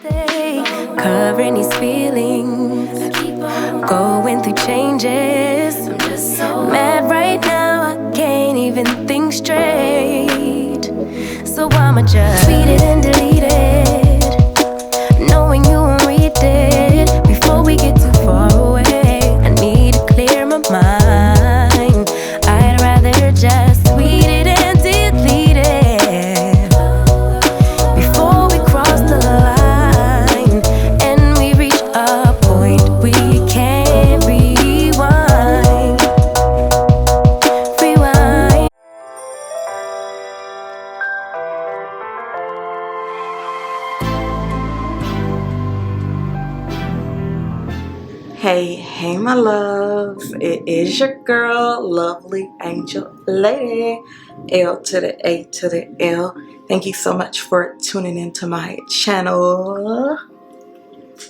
Covering these feelings, going through changes. I'm just so mad right now, I can't even think straight. So I'ma just tweet it and delete it, knowing you won't read it before we get too far away. I need to clear my mind. I'd rather just tweet it and delete it before we cross the line and we reach a point we can't rewind. Rewind. Hey my loves, it is your girl, lovely angel lady, L to the A to the L. Thank you so much for tuning into my channel.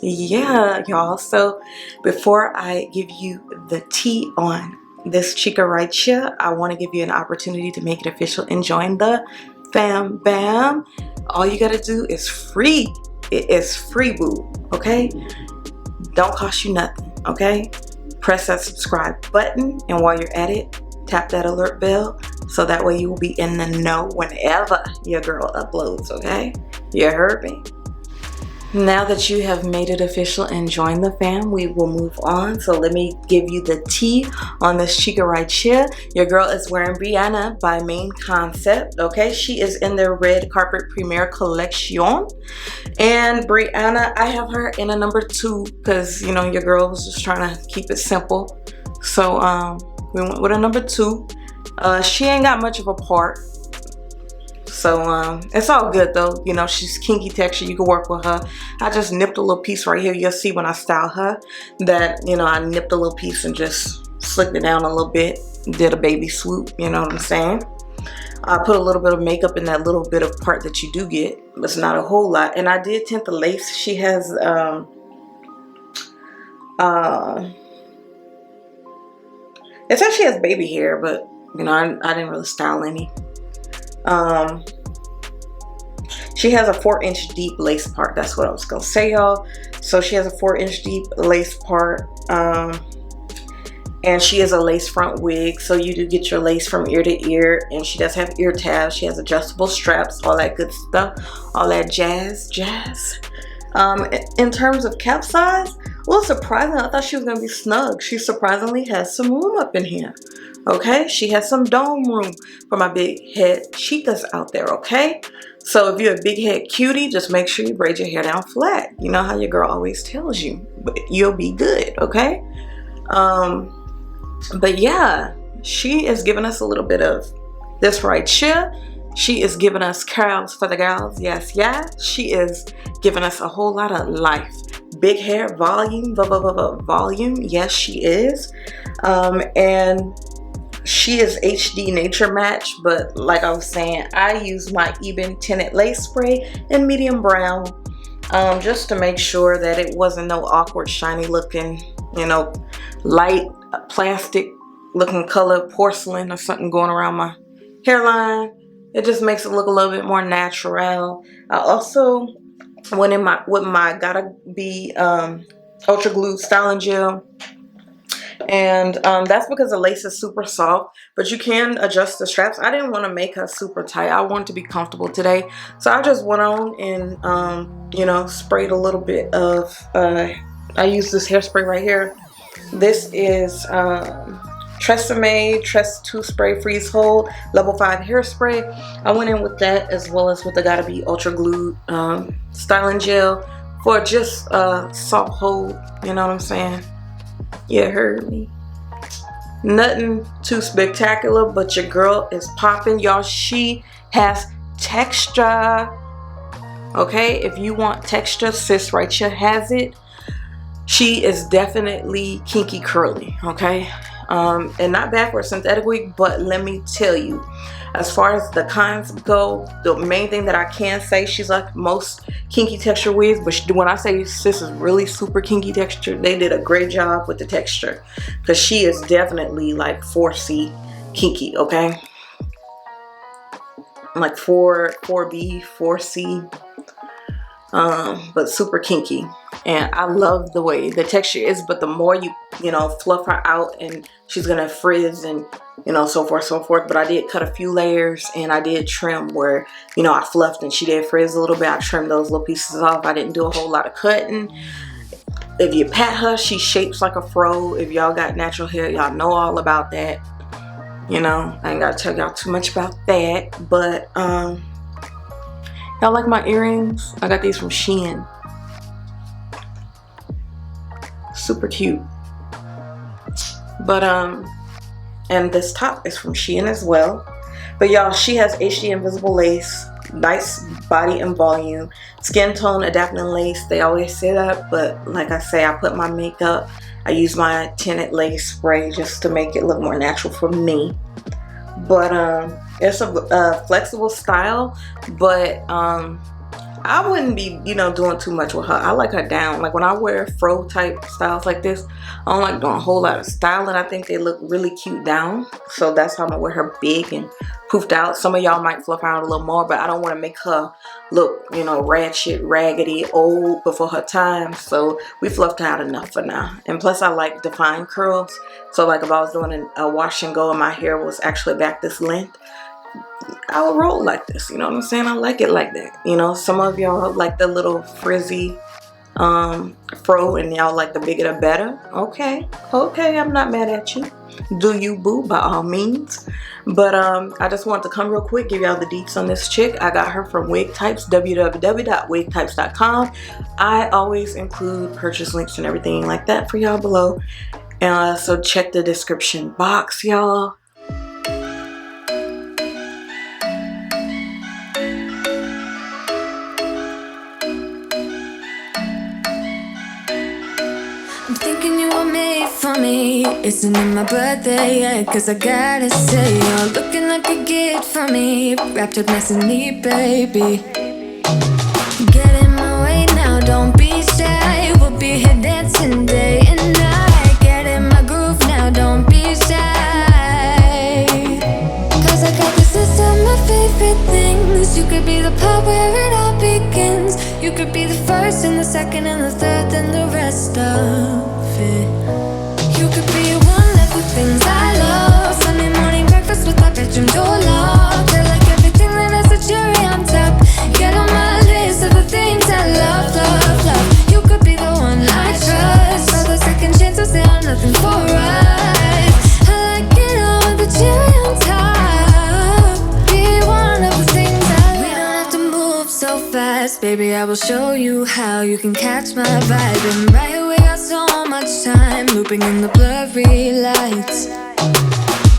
Yeah, y'all, so before I give you the tea on this chica right here, I want to give you an opportunity to make it official and join the fam bam. All you gotta do is free. It is free, boo, okay? Don't cost you nothing, okay? Press that subscribe button, and while you're at it, tap that alert bell so that way you will be in the know whenever your girl uploads, okay? You heard me? Now that you have made it official and joined the fam, we will move on. So let me give you the tea on this chica right here. Your girl is wearing Brianna by Main Concept, okay? She is in their red carpet premiere collection. And Brianna, I have her in a number 2 because, you know, your girl was just trying to keep it simple. So we went with a number 2. She ain't got much of a part. So it's all good though, you know, she's kinky texture, you can work with her. I just nipped a little piece right here. You'll see when I style her that, you know, I nipped a little piece and just slicked it down a little bit, did a baby swoop, you know what I'm saying? I put a little bit of makeup in that little bit of part that you do get, but it's not a whole lot. And I did tint the lace. She has it says she has baby hair, but you know, I didn't really style any. She has a 4-inch deep lace part. That's what I was gonna say, y'all. So she has a 4-inch deep lace part, and she is a lace front wig, so you do get your lace from ear to ear. And she does have ear tabs. She has adjustable straps, all that good stuff, all that jazz. In terms of cap size, well, surprisingly, I thought she was gonna be snug. She surprisingly has some room up in here. Okay, she has some dome room for my big head chicas out there, okay? So if you're a big head cutie, just make sure you braid your hair down flat. You know how your girl always tells you, but you'll be good, okay? But yeah, she is giving us a little bit of this right here. She is giving us curls for the girls, yes, yeah. She is giving us a whole lot of life. Big hair, volume, volume, yes she is. And she is HD nature match, but like I was saying, I use my even tinted lace spray in medium brown, just to make sure that it wasn't no awkward shiny looking, you know, light plastic looking color, porcelain or something going around my hairline. It just makes it look a little bit more natural. I also went in with my Gotta Be Ultra Glue styling gel. And that's because the lace is super soft, but you can adjust the straps. I didn't want to make her super tight. I wanted to be comfortable today. So I just went on and, you know, sprayed a little bit of, I used this hairspray right here. This is Tresemme Tress 2 Spray Freeze Hold Level 5 Hairspray. I went in with that as well as with the Gotta Be Ultra Glue styling gel for just soft hold, you know what I'm saying? You heard me. Nothing too spectacular, but your girl is popping, y'all. She has texture. Okay, if you want texture, sis right here has it. She is definitely kinky curly, okay? And not bad for a synthetic wig, but let me tell you, as far as the kinds go, the main thing that I can say, she's like most kinky texture wigs, but when I say sis is really super kinky texture, they did a great job with the texture, because she is definitely like 4C kinky, okay? Like 4B, 4C. but super kinky. And I love the way the texture is, but the more you know, fluff her out, and she's gonna frizz and, you know, so forth. But I did cut a few layers, and I did trim where, you know, I fluffed and she did frizz a little bit. I trimmed those little pieces off. I didn't do a whole lot of cutting. If you pat her, she shapes like a fro. If y'all got natural hair, y'all know all about that. You know, I ain't gotta tell y'all too much about that. But y'all like my earrings? I got these from Shein. Super cute. But and this top is from Shein as well. But y'all, she has HD invisible lace, nice body and volume, skin tone adapting lace. They always say that, but like I say, I put my makeup, I use my tinted lace spray just to make it look more natural for me. But it's a flexible style, but I wouldn't be, you know, doing too much with her. I like her down. Like when I wear fro type styles like this, I don't like doing a whole lot of styling. I think they look really cute down. So that's how I'm gonna wear her big and poofed out. Some of y'all might fluff out a little more, but I don't want to make her look, you know, ratchet, raggedy, old before her time. So we fluffed out enough for now. And plus I like defined curls. So like if I was doing a wash and go and my hair was actually back this length, I would roll like this, you know what I'm saying? I like it like that. You know, some of y'all like the little frizzy fro, and y'all like the bigger the better. Okay, I'm not mad at you. Do you, boo, by all means. But I just wanted to come real quick, give y'all the deets on this chick. I got her from Wigtypes, www.wigtypes.com. I always include purchase links and everything like that for y'all below. So check the description box, y'all. I'm thinking you were made for me. Isn't it my birthday yet? Cause I gotta say, you're looking like a gift for me. Wrapped up nice and neat, baby. Get in my way now, don't be shy. We'll be here dancing day and night. Get in my groove now, don't be shy. Cause I got this list of my favorite things. You could be the part where it all begins. You could be the first and the second and the third and the rest of it. You could be one of the things I love. Sunday morning breakfast with my bedroom door locked. I like everything that has a cherry on top. Get on my list of the things I love, love, love. You could be the one I trust. All the second chances, they are nothing for us. I like it all with the cherry on top. Be one of the things I love. We don't have to move so fast, baby, I will show you how you can catch my vibe. And right away, got so much time looping in the blurry lights.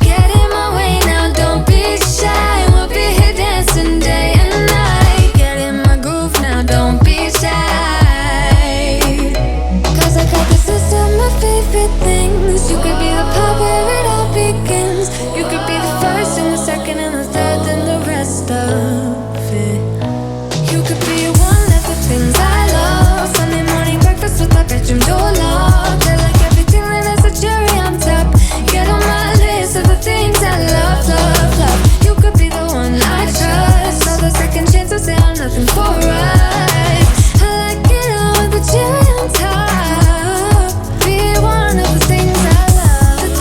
Get in my way now, don't be shy. We'll be here dancing day and night. Get in my groove now, don't be shy. Cause I got this list of my favorite things. You could be the part where it all begins. You could be the first and the second and the third and the rest of it. You could be one of the things I love. Sunday morning breakfast with my bedroom door locked. I like everything that has a cherry on top. Get on my list of the things I love, love, love. You could be the one I trust. All the second chances, they are nothing for us. I like it all with the cherry on top. Be one of the things I love. The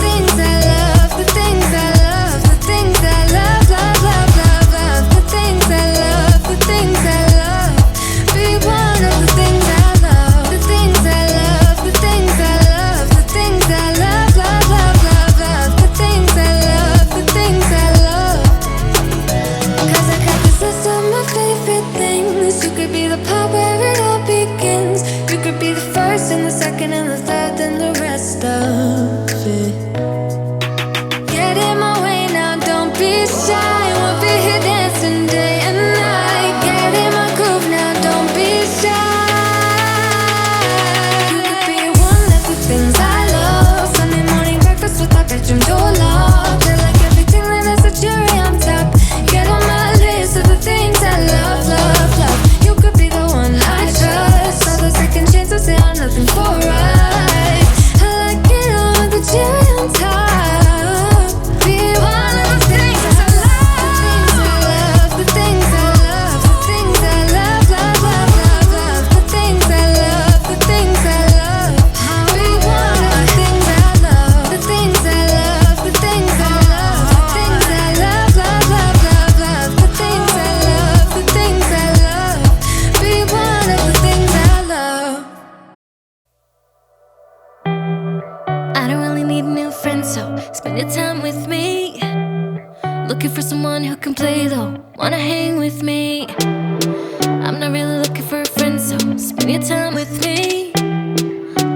Spend your time with me. Looking for someone who can play though. Wanna hang with me. I'm not really looking for a friend, so spend your time with me.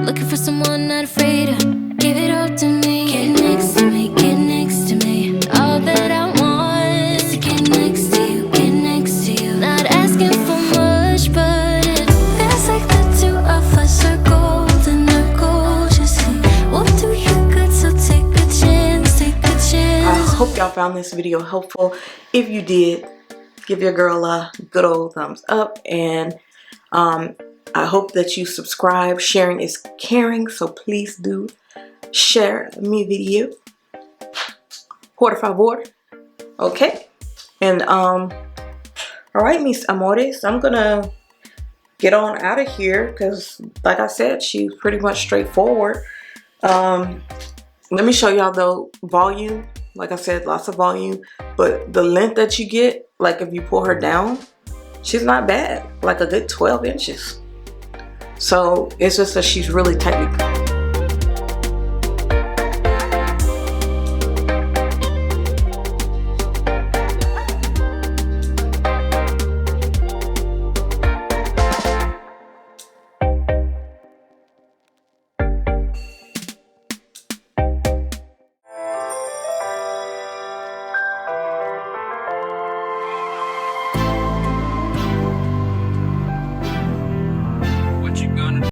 Looking for someone not afraid to give it all to me. Get next to me, get next to me. All that I want is to get next to you, get next to you. Not asking for much, but it feels like the two of us are golden, are gorgeous. We'll do you good, so take a chance, take a chance. I hope y'all found this video helpful. If you did, give your girl a good old thumbs up, and I hope that you subscribe. Sharing is caring, so please do share mi video. Por favor. Okay. And all right, mis amores, I'm gonna get on out of here because, like I said, she's pretty much straightforward. Let me show y'all the volume. Like I said, lots of volume, but the length that you get, like if you pull her down, she's not bad. Like a good 12 inches. So it's just that she's really tightly